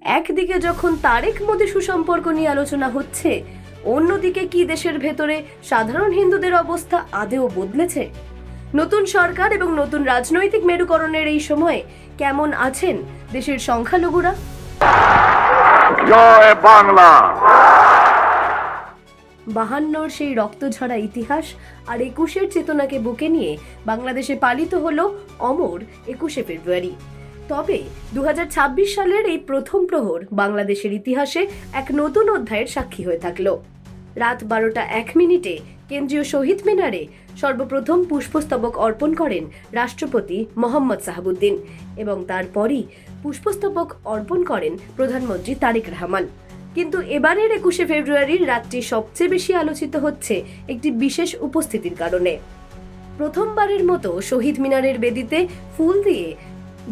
একদিকে যখন তারেক মোদী সুসম্পর্ক নিয়ে আলোচনা হচ্ছে, অন্যদিকে কি দেশের ভেতরে সাধারণ হিন্দুদের অবস্থা আদেও বদলেছে? নতুন সরকার এবং নতুন রাজনৈতিক মেরুকরণের এই সময়ে কেমন আছেন দেশের সংখ্যালঘুরা? জয় বাংলা। 52 সেই রক্তঝরা ইতিহাস আর 21-এর চেতনাকে বুকে নিয়ে বাংলাদেশে পালিত হলো অমর 21শে ফেব্রুয়ারি। তবে 2026 সালের এই প্রথম প্রহর বাংলাদেশের ইতিহাসে এক নতুন অধ্যায়ের সাক্ষী হয়ে থাকলো। রাত 12টা 1 মিনিটে কেন্দ্রীয় শহীদ মিনারে সর্বপ্রথম পুষ্পস্তবক অর্পণ করেন রাষ্ট্রপতি মোহাম্মদ সাহাবুদ্দিন এবং তারপরই পুষ্পস্তবক অর্পণ করেন প্রধানমন্ত্রী তারেক রহমান। কিন্তু এবারের 21শে ফেব্রুয়ারির রাতটি সবচেয়ে বেশি আলোচিত হচ্ছে একটি বিশেষ উপস্থিতির কারণে। প্রথমবারের মতো শহীদ মিনারের বেদিতে ফুল দিয়ে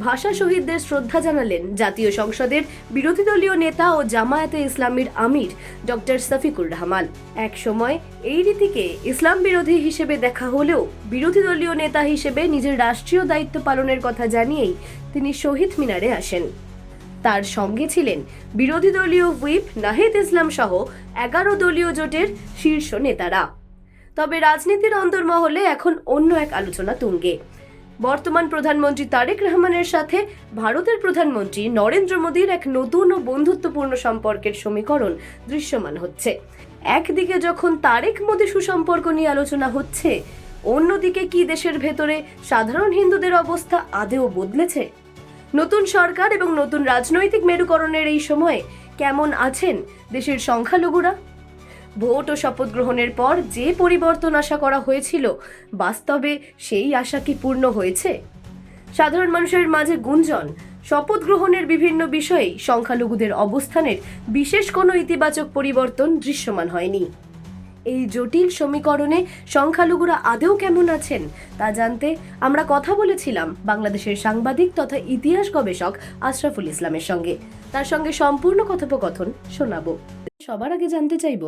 ভাষা শহীদদের শ্রদ্ধা জানালেন জাতীয় সংসদের বিরোধী দলীয় নেতা ও জামায়াতে ইসলামীর আমির ডক্টর শফিকুর রহমান। এক সময় এই রীতিকে ইসলাম বিরোধী হিসেবে দেখা হলেও বিরোধী দলীয় নেতা হিসেবে নিজের রাষ্ট্রীয় দায়িত্ব পালনের কথা জানিয়েই তিনি শহীদ মিনারে আসেন। তার সঙ্গে ছিলেন বিরোধী দলীয় হুইপ নাহিদ ইসলাম সহ 11 দলীয় জোটের শীর্ষ নেতারা। তবে রাজনীতির অন্তর্মহলে এখন অন্য এক আলোচনা তুঙ্গে। বর্তমান প্রধানমন্ত্রী তারেক রহমানের সাথে ভারতের প্রধানমন্ত্রী নরেন্দ্র মোদীর এক নতুন ও বন্ধুত্বপূর্ণ সম্পর্কের সমীকরণ দৃশ্যমান হচ্ছে। একদিকে যখন তারেক মোদী সুসম্পর্ক নিয়ে আলোচনা হচ্ছে, অন্যদিকে কি দেশের ভেতরে সাধারণ হিন্দুদের অবস্থা আদেও বদলেছে? নতুন সরকার এবং নতুন রাজনৈতিক মেরুকরণের এই সময়ে কেমন আছেন দেশের সংখ্যালঘুরা? ভোট ও শপথ গ্রহণের পর যে পরিবর্তন আশা করা হয়েছিল, বাস্তবে সেই আশা কি পূর্ণ হয়েছে? সাধারণ মানুষের মাঝে গুঞ্জন, শপথ গ্রহণের বিভিন্ন বিষয়েই সংখ্যালঘুদের অবস্থানের বিশেষ কোনো ইতিবাচক পরিবর্তন দৃশ্যমান হয়নি। এই জটিল সমীকরণে সংখ্যালঘুরা আদৌ কেমন আছেন তা জানতে আমরা কথা বলেছিলাম বাংলাদেশের সাংবাদিক তথা ইতিহাস গবেষক আশরাফুল ইসলামের সঙ্গে। তার সঙ্গে সম্পূর্ণ কথোপকথন শোনাবো। সবার আগে জানতে চাইব,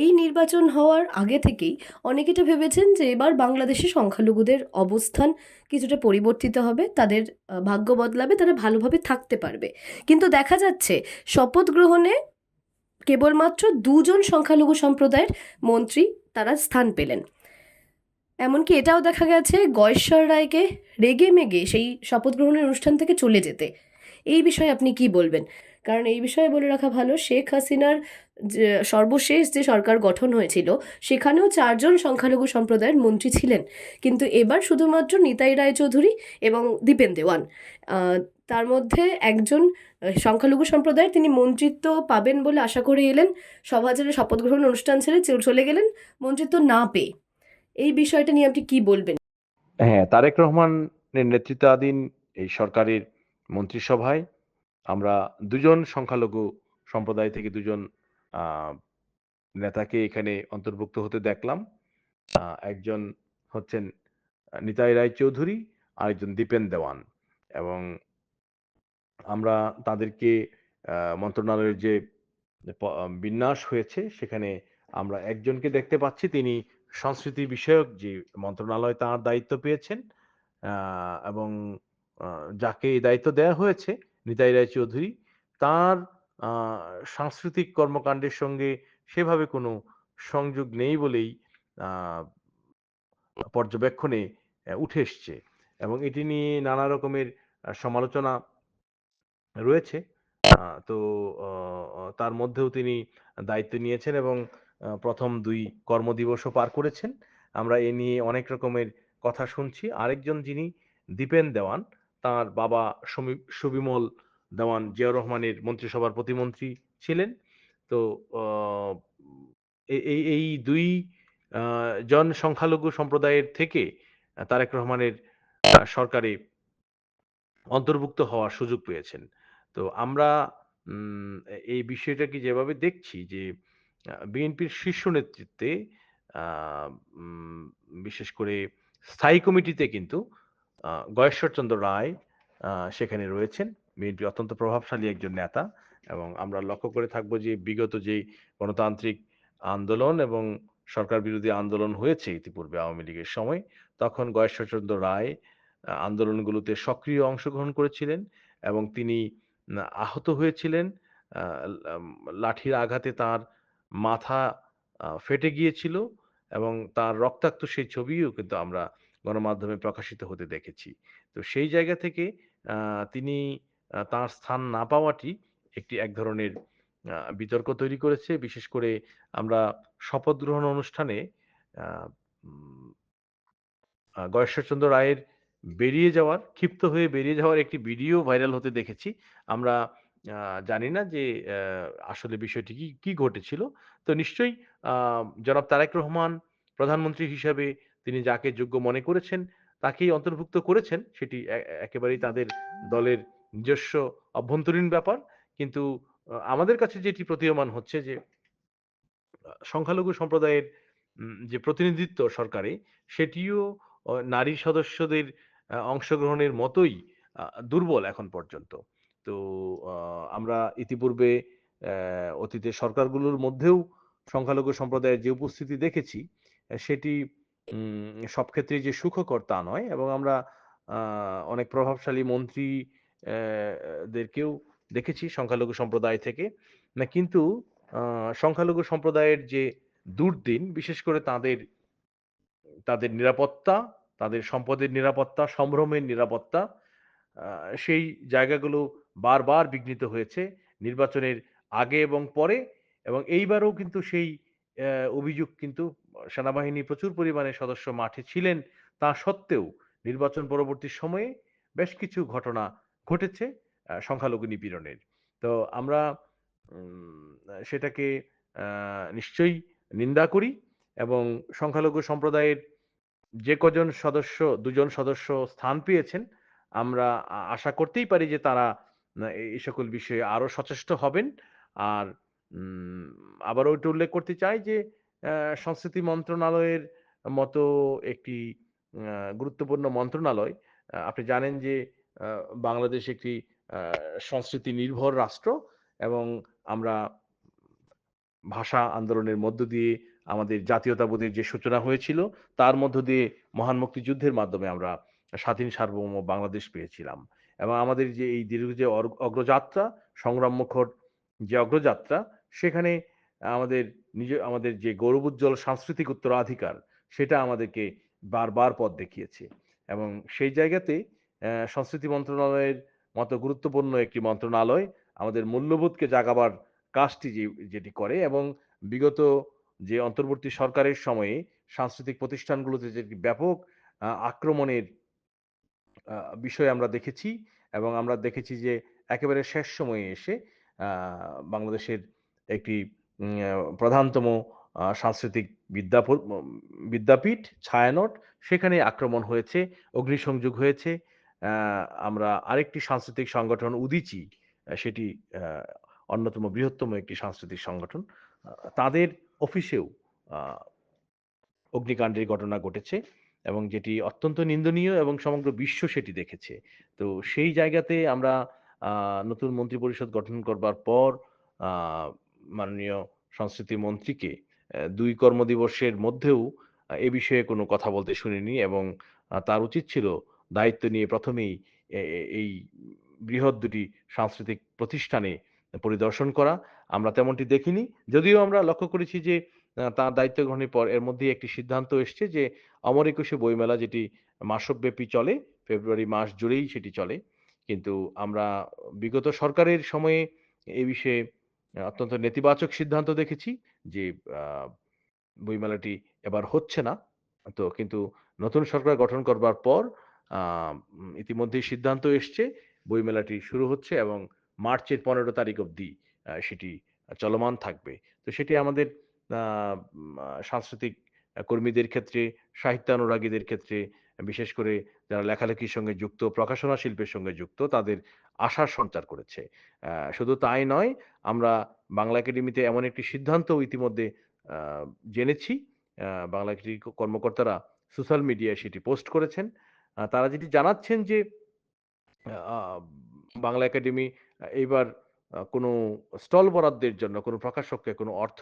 এই নির্বাচন হওয়ার আগে থেকেই অনেকেটা ভেবেছেন যে এবার বাংলাদেশে সংখ্যালঘুদের অবস্থান কিছুটা পরিবর্তিত হবে, তাদের ভাগ্য বদলাবে, তারা ভালোভাবে থাকতে পারবে। কিন্তু দেখা যাচ্ছে শপথ গ্রহণে কেবলমাত্র 2 জন সংখ্যালঘু সম্প্রদায়ের মন্ত্রী তারা স্থান পেলেন। এমনকি এটাও দেখা গেছে গয়েশ্বর রায়কে রেগে মেগে সেই শপথ গ্রহণের অনুষ্ঠান থেকে চলে যেতে। এই বিষয়ে আপনি কি বলবেন? কারণ এই বিষয়ে বলে রাখা ভালো, শেখ হাসিনার সর্বশেষ যে সরকার গঠন হয়েছিল সেখানেও 4 জন সংখ্যালঘু সম্প্রদায়ের মন্ত্রী ছিলেন, কিন্তু এবার শুধুমাত্র নিতাই রায়চৌধুরী এবং দীপেন দেওয়ান, তার মধ্যে একজন সংখ্যালঘু সম্প্রদায়ের তিনি মন্ত্রিত্ব পাবেন বলে আশা করে এলেন, সভা ছেড়ে শপথ গ্রহণ অনুষ্ঠান ছেড়ে চলে গেলেন মন্ত্রিত্ব না পেয়ে। এই বিষয়টা নিয়ে আপনি কি বলবেন? হ্যাঁ, তারেক রহমানের নেতৃত্বাধীন এই সরকারের মন্ত্রিসভায় আমরা দুজন সংখ্যালঘু সম্প্রদায় থেকে দুজন আহ, নেতাকে এখানে অন্তর্ভুক্ত হতে দেখলাম। একজন হচ্ছেন নিতাই রায়চৌধুরী, আরেকজন দীপেন দেওয়ান। এবং আমরা তাদেরকে মন্ত্রণালয়ের যে বিন্যাস হয়েছে সেখানে আমরা একজনকে দেখতে পাচ্ছি, তিনি সংস্কৃতি বিষয়ক যে মন্ত্রণালয় তার দায়িত্ব পেয়েছেন, এবং যাকে এই দায়িত্ব দেওয়া হয়েছে নিতাই রায়চৌধুরী, তার সাংস্কৃতিক কর্মকাণ্ডের সঙ্গে সেভাবে কোনো সংযোগ নেই বলেই আহ, পর্যবেক্ষণে উঠে এসছে। এবং এটি নিয়ে নানা রকমের সমালোচনা রয়েছে। তো তার মধ্যেও তিনি দায়িত্ব নিয়েছেন এবং প্রথম 2 কর্মদিবসও পার করেছেন। আমরা এ নিয়ে অনেক রকমের কথা শুনছি। আরেকজন যিনি দীপেন দেওয়ান, তার বাবা সুবিমল দেওয়ান জিয়াউর রহমানের মন্ত্রিসভার প্রতিমন্ত্রী ছিলেন। তো এই 2 জন সংখ্যালঘু সম্প্রদায়ের থেকে তারেক রহমানের সরকারে অন্তর্ভুক্ত হওয়ার সুযোগ পেয়েছেন। তো আমরা এই বিষয়টাকে যেভাবে দেখছি যে বিএনপির শীর্ষ নেতৃত্বে আ উম বিশেষ করে স্থায়ী কমিটিতে কিন্তু গয়েশ্বরচন্দ্র রায় সেখানে রয়েছেন। বিএনপির অত্যন্ত প্রভাবশালী একজন নেতা। এবং আমরা লক্ষ্য করে থাকবো যে বিগত যেই গণতান্ত্রিক আন্দোলন এবং সরকার বিরোধী আন্দোলন হয়েছে ইতিপূর্বে আওয়ামী লীগের সময়, তখন গয়েশ্বরচন্দ্র রায় আন্দোলনগুলোতে সক্রিয় অংশগ্রহণ করেছিলেন এবং তিনি আহত হয়েছিলেন। আ লাম লাঠির আঘাতে তার মাথা ফেটে গিয়েছিল এবং তার রক্তাক্ত সেই ছবিও কিন্তু আমরা গণমাধ্যমে প্রকাশিত হতে দেখেছি। তো সেই জায়গা থেকে আ তিনি তার স্থান না পাওয়াটি এক ধরনের বিতর্ক তৈরি করেছে। বিশেষ করে আমরা শপথ গ্রহণ অনুষ্ঠানে আ উম গয়েশ্বরচন্দ্র রায়ের ক্ষিপ্ত হয়ে বেরিয়ে যাওয়ার একটি ভিডিও ভাইরাল হতে দেখেছি। আমরা আ জানি না যে আসলে বিষয়টি কি ঘটেছিল। তো নিশ্চয়ই আ জনাব তারেক রহমান প্রধানমন্ত্রী হিসাবে তিনি যাকে যোগ্য মনে করেছেন, তাকেই অন্তর্ভুক্ত করেছেন। সেটি একেবারেই তাদের দলের নিজস্ব অভ্যন্তরীণ ব্যাপার। কিন্তু আমাদের কাছে যেটি প্রতীয়মান হচ্ছে যে সংখ্যালঘু সম্প্রদায়ের যে প্রতিনিধিত্ব সরকারে, সেটিও নারী সদস্যদের অংশগ্রহণের মতোই আ দুর্বল এখন পর্যন্ত। তো আ আমরা ইতিপূর্বে অতীতের সরকারগুলোর মধ্যেও সংখ্যালঘু সম্প্রদায়ের যে উপস্থিতি দেখেছি, সেটি সব ক্ষেত্রেই যে সুখকর তা নয় এবং আমরা আ অনেক প্রভাবশালী মন্ত্রী অ্যা দেরকেও দেখেছি সংখ্যালঘু সম্প্রদায় থেকে। কিন্তু আ সংখ্যালঘু সম্প্রদায়ের যে দুর্দিন, বিশেষ করে তাদের নিরাপত্তা, তাদের সম্পদের নিরাপত্তা, সম্ভ্রমের নিরাপত্তা, আ সেই জায়গাগুলো বারবার বিঘ্নিত হয়েছে নির্বাচনের আগে এবং পরে এবং এইবারও কিন্তু সেই অভিযোগ কিন্তু সেনাবাহিনী প্রচুর পরিমাণে সদস্য মাঠে ছিলেন। তা সত্ত্বেও নির্বাচন পরবর্তী সময়ে বেশ কিছু ঘটনা ঘটেছে সংখ্যালঘু নিপীড়নের। তো আমরা সেটাকে আ নিশ্চয়ই নিন্দা করি এবং সংখ্যালঘু সম্প্রদায়ের যে কজন সদস্য ২ জন সদস্য স্থান পেয়েছেন, আমরা আশা করতেই পারি যে তারা এই সকল বিষয়ে আরো সচেষ্ট হবেন। আর উম আবারও একটু উল্লেখ করতে চাই যে সংস্কৃতি মন্ত্রণালয়ের মতো একটি গুরুত্বপূর্ণ মন্ত্রণালয়, আপনি জানেন যে আ বাংলাদেশ একটি আ সংস্কৃতি নির্ভর রাষ্ট্র এবং আমরা ভাষা আন্দোলনের মধ্য দিয়ে আমাদের জাতীয়তাবোধের যে সূচনা হয়েছিল, তার মধ্য দিয়ে মহান মুক্তিযুদ্ধের মাধ্যমে আমরা স্বাধীন সার্বভৌম বাংলাদেশ পেয়েছিলাম। এবং আমাদের যে এই দীর্ঘ যে অগ্রযাত্রা, সংগ্রামমুখর যে অগ্রযাত্রা, সেখানে আমাদের যে গৌরবোজ্জ্বল সাংস্কৃতিক উত্তরাধিকার, সেটা আমাদেরকে বারবার পথ দেখিয়েছে। এবং সেই জায়গাতে সংস্কৃতি মন্ত্রণালয়ের মতো গুরুত্বপূর্ণ একটি মন্ত্রণালয় আমাদের মূল্যবোধকে জাগাবার কাজটি যেটি করে এবং বিগত যে অন্তর্বর্তী সরকারের সময়ে সাংস্কৃতিক প্রতিষ্ঠানগুলোতে যে ব্যাপক আক্রমণের আ বিষয় আমরা দেখেছি এবং আমরা দেখেছি যে একেবারে শেষ সময়ে এসে আ বাংলাদেশের একটি উম আ প্রধানতম সাংস্কৃতিক বিদ্যাপীঠ ছায়ানট, সেখানে আক্রমণ হয়েছে, অগ্নিসংযোগ হয়েছে। আ আমরা আরেকটি সাংস্কৃতিক সংগঠন উদীচী, সেটি আ অন্যতম বৃহত্তম একটি সাংস্কৃতিক সংগঠন। তাদের অফিসেও আ অগ্নিকাণ্ডের ঘটনা ঘটেছে এবং যেটি অত্যন্ত নিন্দনীয় এবং সমগ্র বিশ্ব সেটি দেখেছে। তো সেই জায়গাতে আমরা আ নতুন মন্ত্রিপরিষদ গঠন করবার পর আ মাননীয় সংস্কৃতি মন্ত্রীকে ২ কর্মদিবসের মধ্যেও এ বিষয়ে কোনো কথা বলতে শুনিনি এবং তার উচিত ছিল দায়িত্ব নিয়ে ১ম এই এই বৃহৎ দুটি সাংস্কৃতিক প্রতিষ্ঠানে পরিদর্শন করা। আমরা তেমনটি দেখিনি। যদিও আমরা লক্ষ্য করেছি যে তার দায়িত্ব গ্রহণের পর এর মধ্যেই একটি সিদ্ধান্ত এসছে যে অমর একুশে বইমেলা যেটি মাসব্যাপী চলে, ফেব্রুয়ারি মাস জুড়েই সেটি চলে। কিন্তু আমরা বিগত সরকারের সময়ে এ বিষয়ে অত্যন্ত নেতিবাচক সিদ্ধান্ত দেখেছি যে আ বইমেলাটি এবার হচ্ছে না। তো কিন্তু নতুন সরকার গঠন করবার পর আ ইতিমধ্যেই সিদ্ধান্ত এসছে বইমেলাটি শুরু হচ্ছে এবং মার্চের ১৫ তারিখ অবধি সেটি চলমান থাকবে। তো সেটি আমাদের আ সাংস্কৃতিক কর্মীদের ক্ষেত্রে, সাহিত্যানুরাগীদের ক্ষেত্রে, বিশেষ করে যারা লেখালেখির সঙ্গে যুক্ত, প্রকাশনা শিল্পের সঙ্গে যুক্ত, তাদের আশার সঞ্চার করেছে। শুধু তাই নয়, আমরা বাংলা একাডেমিতে এমন একটি সিদ্ধান্তও ইতিমধ্যে আ জেনেছি। বাংলা একাডেমির কর্মকর্তারা সোশ্যাল মিডিয়ায় সেটি পোস্ট করেছেন। তারা যেটি জানাচ্ছেন যে আ বাংলা একাডেমি এইবার কোনো স্টল বরাদ্দের জন্য কোনো প্রকাশককে কোনো অর্থ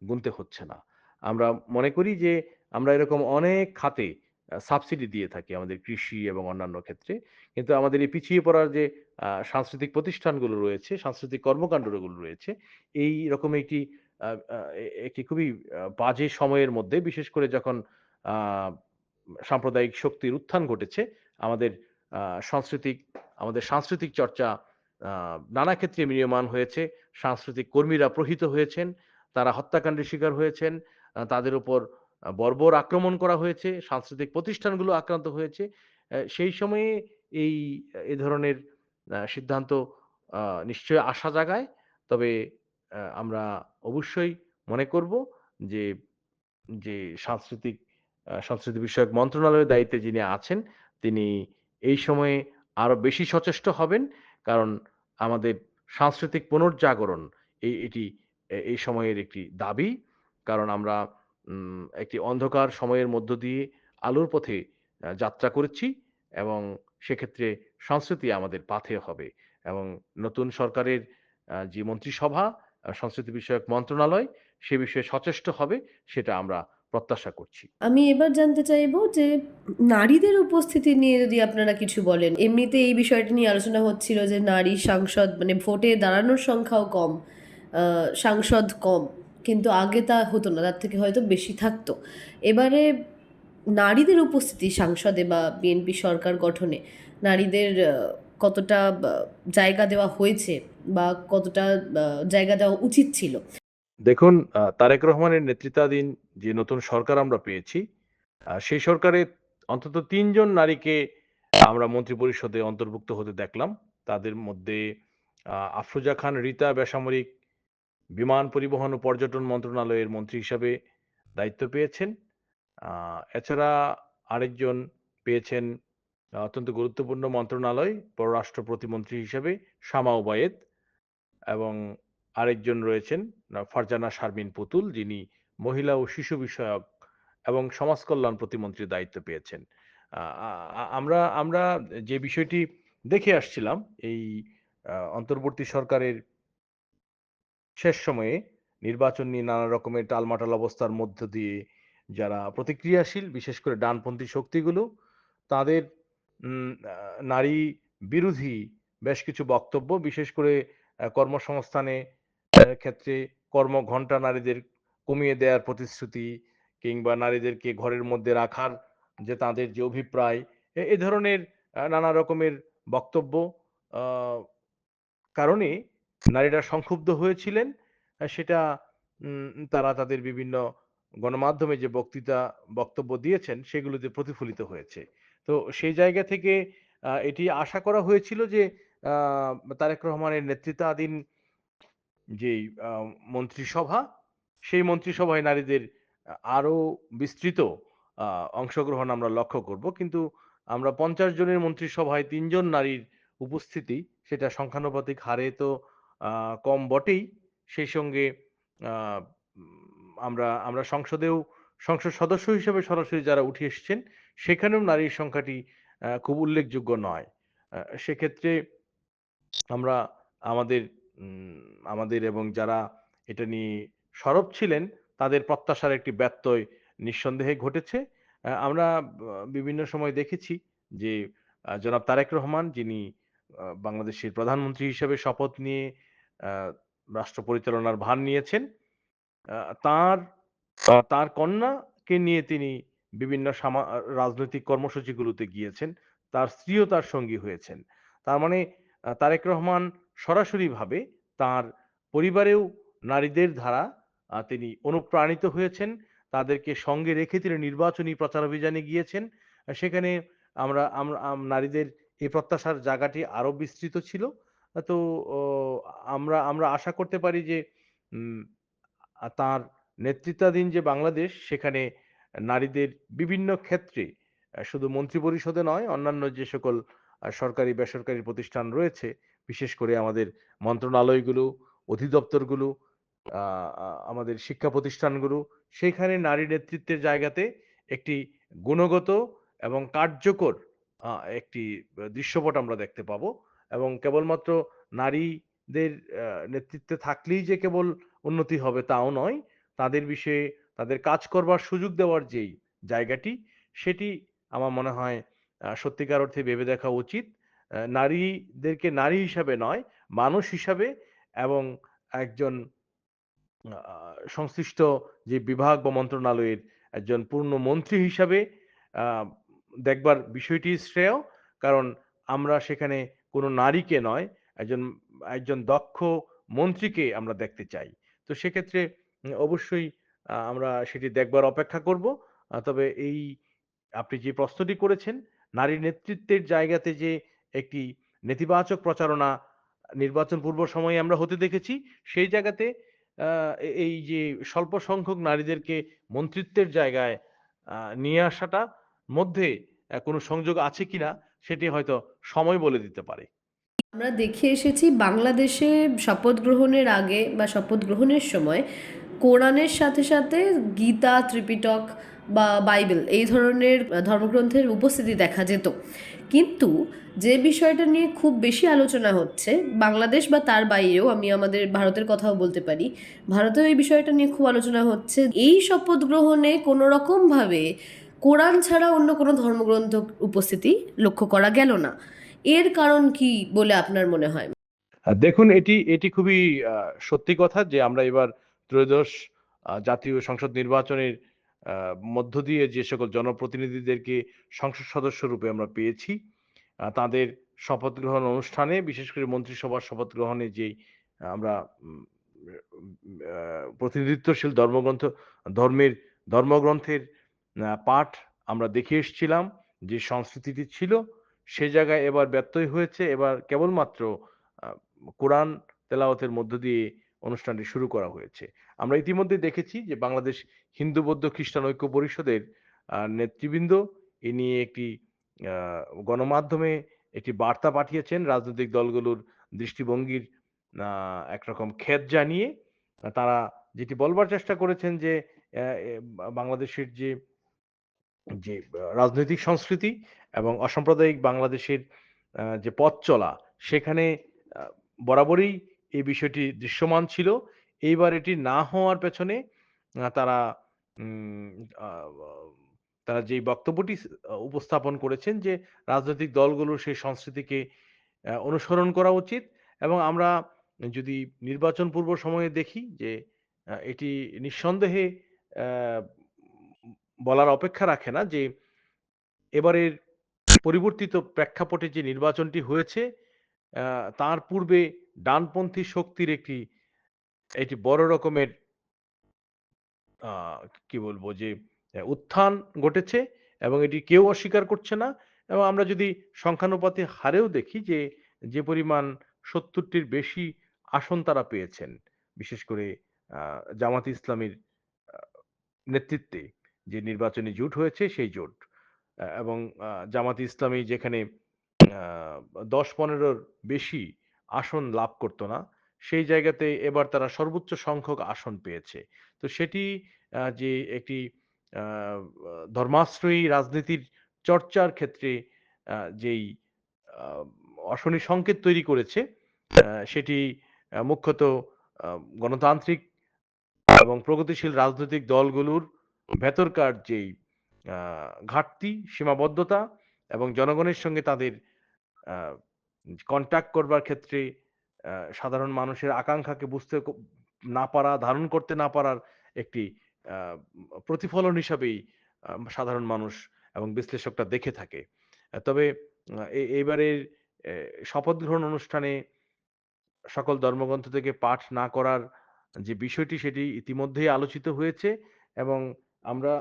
গুনতে হচ্ছে না। আমরা মনে করি যে আমরা এরকম অনেক খাতে সাবসিডি দিয়ে থাকি আমাদের কৃষি এবং অন্যান্য ক্ষেত্রে। কিন্তু আমাদের এই পিছিয়ে পড়ার যে সাংস্কৃতিক প্রতিষ্ঠানগুলো রয়েছে, সাংস্কৃতিক কর্মকাণ্ডগুলো রয়েছে, এই রকম আ আ একটি খুবই বাজে সময়ের মধ্যে বিশেষ করে যখন আ সাম্প্রদায়িক শক্তির উত্থান ঘটেছে, আমাদের আ সাংস্কৃতিক আমাদের সাংস্কৃতিক চর্চা আ নানা ক্ষেত্রে ম্রিয়মাণ হয়েছে। সাংস্কৃতিক কর্মীরা প্রহৃত হয়েছেন, তারা হত্যাকাণ্ডের শিকার হয়েছেন, তাদের উপর বর্বর আক্রমণ করা হয়েছে, সাংস্কৃতিক প্রতিষ্ঠানগুলো আক্রান্ত হয়েছে। সেই সময়ে এই এ ধরনের সিদ্ধান্ত আ নিশ্চয়ই আশা জাগায়। তবে আমরা অবশ্যই মনে করব যে যে সংস্কৃতি বিষয়ক মন্ত্রণালয়ের দায়িত্বে যিনি আছেন, তিনি এই সময়ে আরো বেশি সচেষ্ট হবেন। কারণ আমাদের সাংস্কৃতিক পুনর্জাগরণ এটি এই সময়ের একটি দাবি। কারণ আমরা একটি অন্ধকার সময়ের মধ্য দিয়ে আলোর পথে যাত্রা করেছি এবং সেক্ষেত্রে সংস্কৃতি আমাদের পাথেয় হবে এবং নতুন সরকারের যে মন্ত্রিসভা, সংস্কৃতি বিষয়ক মন্ত্রণালয় সে বিষয়ে সচেষ্ট হবে সেটা আমরা প্রত্যাশা করছি। আমি এবার জানতে চাইবো যে নারীদের উপস্থিতি নিয়ে যদি আপনারা কিছু বলেন। এমনিতে এই বিষয়টা নিয়ে আলোচনা হচ্ছিল যে নারী সাংসদ মানে ভোটে দাঁড়ানোর সংখ্যাও কম, সাংসদ কম। কিন্তু আগে তা হতো না, তার থেকে হয়তো বেশি থাকতো। এবারে নারীদের উপস্থিতি সংসদে বা বিএনপি সরকার গঠনে নারীদের কতটা জায়গা দেওয়া হয়েছে বা কতটা জায়গা দেওয়া উচিত ছিল? দেখুন, তারেক রহমানের নেতৃত্বাধীন যে নতুন সরকার আমরা পেয়েছি, সেই সরকারে অন্তত ৩ জন নারীকে আমরা মন্ত্রিপরিষদে অন্তর্ভুক্ত হতে দেখলাম। তাদের মধ্যে আফরোজা খান রিতা বেসামরিক বিমান পরিবহন ও পর্যটন মন্ত্রণালয়ের মন্ত্রী হিসাবে দায়িত্ব পেয়েছেন। এছাড়া আরেকজন পেয়েছেন অত্যন্ত গুরুত্বপূর্ণ মন্ত্রণালয়, পররাষ্ট্র প্রতিমন্ত্রী হিসেবে শামা ওবায়েদ এবং আরেকজন রয়েছেন ফারজানা শারমিন পুতুল, যিনি মহিলা ও শিশু বিষয়ক এবং সমাজ কল্যাণ প্রতিমন্ত্রীর দায়িত্ব পেয়েছেন। আ আ আ আমরা আমরা যে বিষয়টি দেখে আসছিলাম এই অন্তর্বর্তী সরকারের শেষ সময়ে নির্বাচন নিয়ে নানা রকমের টালমাটাল অবস্থার মধ্য দিয়ে যারা প্রতিক্রিয়াশীল, বিশেষ করে ডানপন্থী শক্তিগুলো, তাদের নারী বিরোধী বেশ কিছু বক্তব্য, বিশেষ করে কর্মসংস্থানে ক্ষেত্রে কর্মঘণ্টা নারীদের কমিয়ে দেয়ার প্রতিশ্রুতি কিংবা নারীদেরকে ঘরের মধ্যে রাখার যে তাদের যে অভিপ্রায়, এ ধরনের নানা রকমের বক্তব্য আ কারণে নারীরা সংক্ষুব্ধ হয়েছিলেন। সেটা তারা তাদের বিভিন্ন গণমাধ্যমে যে বক্তব্য দিয়েছেন সেগুলোতে প্রতিফলিত হয়েছে। তো সেই জায়গা থেকে এটি আশা করা হয়েছিল যে আ তারেক রহমানের নেতৃত্বাধীন যেই মন্ত্রিসভা, সেই মন্ত্রিসভায় নারীদের আরো বিস্তৃত আ অংশগ্রহণ আমরা লক্ষ্য করব। কিন্তু আমরা ৫০ জনের মন্ত্রিসভায় ৩ জন নারীর উপস্থিতি, সেটা সংখ্যানুপাতিক হারে তো আ কম বটেই। সেই সঙ্গে আ আমরা সংসদেও সংসদ সদস্য হিসেবে সরাসরি যারা উঠে এসেছেন, সেখানেও নারীর সংখ্যাটি খুব উল্লেখযোগ্য নয়। সেক্ষেত্রে আমরা আমাদের আমাদের এবং যারা এটা নিয়ে সরব ছিলেন, তাদের প্রত্যাশার একটি ব্যত্যয় নিঃসন্দেহে ঘটেছে। আমরা বিভিন্ন সময় দেখেছি যে জনাব তারেক রহমান, যিনি বাংলাদেশের প্রধানমন্ত্রী হিসেবে শপথ নিয়ে আ রাষ্ট্র পরিচালনার ভার নিয়েছেন, আ তার তার কন্যাকে নিয়ে তিনি বিভিন্ন রাজনৈতিক কর্মসূচিগুলোতে গিয়েছেন। তার স্ত্রীও তার সঙ্গী হয়েছেন। তার মানে তারেক রহমান সরাসরিভাবে তার পরিবারেও নারীদের দ্বারা তিনি অনুপ্রাণিত হয়েছেন। তাদেরকে সঙ্গে রেখে তিনি নির্বাচনী প্রচারাভিযানে গিয়েছেন। সেখানে আমরা আমরা আম নারীদের এই প্রত্যাশার জায়গাটি আরো বিস্তৃত ছিল। তো ও আমরা আমরা আশা করতে পারি যে উম তার নেতৃত্বাধীন যে বাংলাদেশ, সেখানে নারীদের বিভিন্ন ক্ষেত্রে শুধু মন্ত্রিপরিষদে নয়, অন্যান্য যে সকল সরকারি বেসরকারি প্রতিষ্ঠান রয়েছে, বিশেষ করে আমাদের মন্ত্রণালয়গুলো, অধিদপ্তরগুলো, আ আ আমাদের শিক্ষা প্রতিষ্ঠানগুলো, সেইখানে নারী নেতৃত্বের জায়গাতে একটি গুণগত এবং কার্যকর আ একটি দৃশ্যপট আমরা দেখতে পাবো এবং কেবলমাত্র নারীদের নেতৃত্বে থাকলেই যে কেবল উন্নতি হবে তাও নয়। তাদের বিষয়ে তাদের কাজ করবার সুযোগ দেওয়ার যেই জায়গাটি, সেটি আমার মনে হয় সত্যিকার অর্থে ভেবে দেখা উচিত। নারীদেরকে নারী হিসাবে নয়, মানুষ হিসাবে এবং একজন সংশ্লিষ্ট যে বিভাগ বা মন্ত্রণালয়ের একজন পূর্ণ মন্ত্রী হিসাবে আ দেখবার বিষয়টি শ্রেয়। কারণ আমরা সেখানে কোনো নারীকে নয়, একজন একজন দক্ষ মন্ত্রীকে আমরা দেখতে চাই। তো সেক্ষেত্রে অবশ্যই আমরা সেটি দেখবার অপেক্ষা করব। তবে আপনি যে প্রশ্নটি করেছেন, নারী নেতৃত্বের জায়গাতে যে একটি নেতিবাচক প্রচারণা নির্বাচন পূর্ব সময়ে আমরা হতে দেখেছি, সেই জায়গাতে আ এই যে স্বল্প সংখ্যক নারীদেরকে মন্ত্রিত্বের জায়গায় নিয়ে আসাটা মধ্যে কোনো সংযোগ আছে কিনা সেটি হয়তো সময় বলে দিতে পারে। আমরা দেখে এসেছি বাংলাদেশে শপথ গ্রহণের আগে বা শপথ গ্রহণের সময় কোরআনের সাথে সাথে গীতা, ত্রিপিটক বা বাইবেল এই ধরনের ধর্মগ্রন্থের উপস্থিতি দেখা যেত। কিন্তু যে বিষয়টা নিয়ে খুব বেশি আলোচনা হচ্ছে বাংলাদেশ বা তার বাইরেও, আমি আমাদের ভারতের কথাও বলতে পারি, ভারতেও এই বিষয়টা নিয়ে খুব আলোচনা হচ্ছে। এই শপথ গ্রহণে কোনো রকমভাবে কোরআন ছাড়া অন্য কোনো ধর্মগ্রন্থ উপস্থিতি লক্ষ্য করা গেল না। এর কারণ কি বলে আপনার মনে হয়? দেখুন এটি খুবই সত্যি কথা যে আমরা এবার ত্রয়োদশ জাতীয় সংসদ নির্বাচনের আ মধ্য দিয়ে যে সকল জনপ্রতিনিধিদেরকে সংসদ সদস্য রূপে আমরা পেয়েছি, তাদের শপথ গ্রহণ অনুষ্ঠানে বিশেষ করে মন্ত্রিসভার শপথ গ্রহণে যেই আমরা উম আ প্রতিনিধিত্বশীল ধর্মের ধর্মগ্রন্থের পাঠ আমরা দেখে এসছিলাম, যে সংস্কৃতিটি ছিল, সে জায়গায় এবার ব্যত্যয় হয়েছে। এবার কেবলমাত্র আ কোরআন তেলাওয়াতের মধ্য দিয়ে অনুষ্ঠানটি শুরু করা হয়েছে। আমরা ইতিমধ্যে দেখেছি যে বাংলাদেশ হিন্দু, বৌদ্ধ, খ্রিস্টান ঐক্য পরিষদের নেতৃবৃন্দ এ নিয়ে একটি আ গণমাধ্যমে একটি বার্তা পাঠিয়েছেন রাজনৈতিক দলগুলোর দৃষ্টিভঙ্গির আ একরকম খেদ জানিয়ে। তারা যেটি বলবার চেষ্টা করেছেন যে অ্যা এ বাংলাদেশের যে রাজনৈতিক সংস্কৃতি এবং অসাম্প্রদায়িক বাংলাদেশের যে পথ চলা, সেখানে আ বরাবরই এই বিষয়টি দৃশ্যমান ছিল। এইবার এটি না হওয়ার পেছনে তারা উম আ তারা যেই বক্তব্যটি উপস্থাপন করেছেন যে, রাজনৈতিক দলগুলোর সেই সংস্কৃতিকে অনুসরণ করা উচিত এবং আমরা যদি নির্বাচন পূর্ব সময়ে দেখি যে এটি নিঃসন্দেহে অ্যা বলার অপেক্ষা রাখে না যে এবারের পরিবর্তিত প্রেক্ষাপটে যে নির্বাচনটি হয়েছে, আ তার পূর্বে ডানপন্থী শক্তির একটি বড় রকমের আ কি বলবো যে উত্থান ঘটেছে এবং এটি কেউ অস্বীকার করছে না এবং আমরা যদি সংখ্যানুপাতে হারেও দেখি যে পরিমাণ ৭০ টির বেশি আসন তারা পেয়েছেন। বিশেষ করে আ জামাতে ইসলামীর আ নেতৃত্বে যে নির্বাচনী জোট হয়েছে সেই জোট। এবং জামাতে ইসলামী যেখানে আ ১০-১৫ র বেশি আসন লাভ করত না, সেই জায়গাতে এবার তারা সর্বোচ্চ সংখ্যক আসন পেয়েছে। তো সেটি যে একটি আ ধর্মাশ্রয়ী রাজনীতির চর্চার ক্ষেত্রে যেই আ অশনি সংকেত তৈরি করেছে, সেটি মুখ্যত আ গণতান্ত্রিক এবং প্রগতিশীল রাজনৈতিক দলগুলোর ভেতরকার যেই আ ঘাটতি, সীমাবদ্ধতা এবং জনগণের সঙ্গে তাদের আ কনট্যাক্ট করবার ক্ষেত্রে সাধারণ মানুষের আকাঙ্ক্ষাকে বুঝতে না পারা, ধারণ করতে না পারার একটি আ প্রতিফলন হিসাবেই সাধারণ মানুষ এবং বিশ্লেষকরা দেখে থাকে। তবে এইবারের এ শপথ গ্রহণ অনুষ্ঠানে সকল ধর্মগ্রন্থ থেকে পাঠ না করার যে বিষয়টি সেটি ইতিমধ্যেই আলোচিত হয়েছে এবং আমরা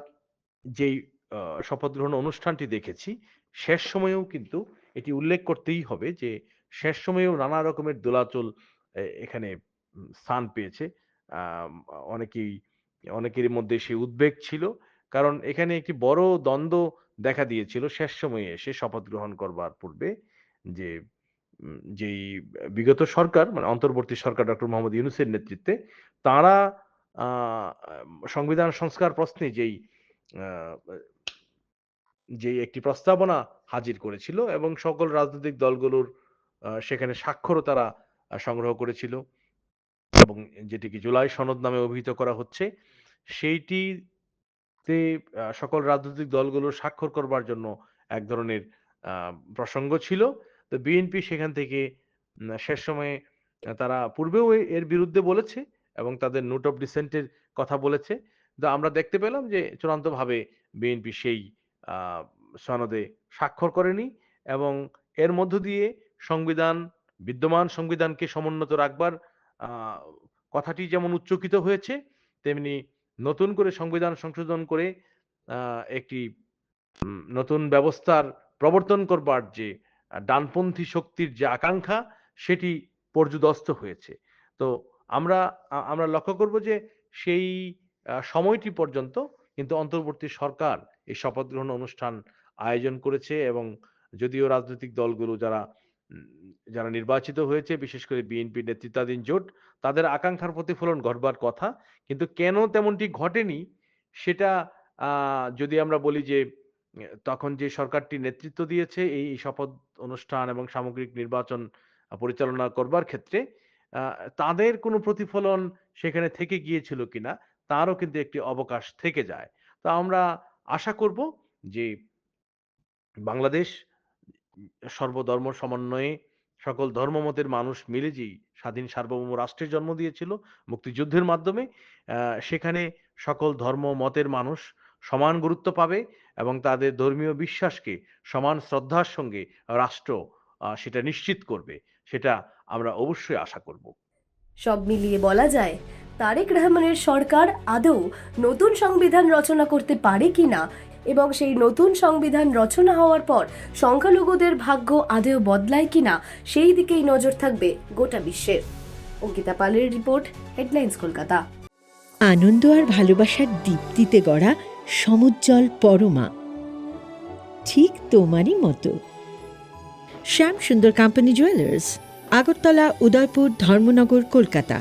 যেই আ শপথ গ্রহণ অনুষ্ঠানটি দেখেছি, শেষ সময়েও কিন্তু এটি উল্লেখ করতেই হবে যে, শেষ সময়েও নানা রকমের দোলাচল এখানে স্থান পেয়েছে। আম অনেকেই অনেকেরই মধ্যে সেই উদ্বেগ ছিল। কারণ এখানে একটি বড় দ্বন্দ্ব দেখা দিয়েছিল শেষ সময়ে এসে শপথ গ্রহণ করবার পূর্বে যে, যেই বিগত সরকার মানে অন্তর্বর্তী সরকার ডক্টর মোহাম্মদ ইউনূসের নেতৃত্বে তারা আ সংবিধান সংস্কার প্রশ্নে আ যেই একটি প্রস্তাবনা হাজির করেছিল এবং সকল রাজনৈতিক দলগুলোর সেখানে স্বাক্ষরও তারা সংগ্রহ করেছিল এবং যেটিকে জুলাই সনদ নামে অভিহিত করা হচ্ছে, সেইটিতে সকল রাজনৈতিক দলগুলোর স্বাক্ষর করবার জন্য এক ধরনের আ প্রসঙ্গ ছিল। তো বিএনপি সেখান থেকে শেষ সময়ে তারা পূর্বেও এর বিরুদ্ধে বলেছে এবং তাদের নোট অফ ডিসেন্টের কথা বলেছে। তো আমরা দেখতে পেলাম যে চূড়ান্তভাবে বিএনপি সেই আ সনদে স্বাক্ষর করেনি এবং এর মধ্য দিয়ে সংবিধান বিদ্যমান সংবিধানকে সমুন্নত রাখবার আ কথাটি যেমন উচ্চকিত হয়েছে, তেমনি নতুন করে সংবিধান সংশোধন করে আ একটি নতুন ব্যবস্থার প্রবর্তন করবার যে ডানপন্থী শক্তির যে আকাঙ্ক্ষা সেটি পর্যুদস্ত হয়েছে। তো আমরা আমরা লক্ষ্য করব যে সেই সময়টি পর্যন্ত কিন্তু অন্তর্বর্তী সরকার এই শপথ গ্রহণ অনুষ্ঠান আয়োজন করেছে এবং যদিও রাজনৈতিক দলগুলো যারা নির্বাচিত হয়েছে বিশেষ করে বিএনপি নেতৃত্বাধীন জোট তাদের আকাঙ্ক্ষার প্রতিফলন ঘটবার কথা। কিন্তু কেন তেমনটি ঘটেনি সেটা যদি আমরা বলি যে তখন যে সরকারটি নেতৃত্ব দিয়েছে এই শপথ অনুষ্ঠান এবং সামগ্রিক নির্বাচন পরিচালনা করবার ক্ষেত্রে আ তাদের কোনো প্রতিফলন সেখানে থেকে গিয়েছিল কিনা তারও কিন্তু একটি অবকাশ থেকে যায়। তো আমরা আশা করব যে বাংলাদেশ সর্বধর্ম সমন্বয়ে সকল ধর্মমতের মানুষ মিলে যেই স্বাধীন সার্বভৌম রাষ্ট্রের জন্ম দিয়েছিল মুক্তিযুদ্ধের মাধ্যমে সেখানে সকল ধর্ম মতের মানুষ সমান গুরুত্ব পাবে এবং তাদের ধর্মীয় বিশ্বাসকে সমান শ্রদ্ধার সঙ্গে রাষ্ট্র সেটা নিশ্চিত করবে। সেটা আমরা অবশ্যই আশা করব। সব মিলিয়ে বলা যায় তারেক রহমানের সরকার আদৌ নতুন সংবিধান রচনা করতে পারে কিনা এবং সেই নতুন সংবিধান রচনা হওয়ার পর সংখ্যালঘুদের ভাগ্য আদৌ বদলায় কিনা সেই দিকেই নজর থাকবে গোটা বিশ্বের। অঙ্কিতা পালের রিপোর্ট, হেডলাইন্স কলকাতা। আনন্দ আর ভালোবাসার দীপ্তিতে গড়া সমুজ্জ্বল পরমা, ঠিক তোমারই মতো। শ্যাম সুন্দর কোম্পানি জুয়েলার্স, আগরতলা, উদয়পুর, ধর্মনগর, কলকাতা।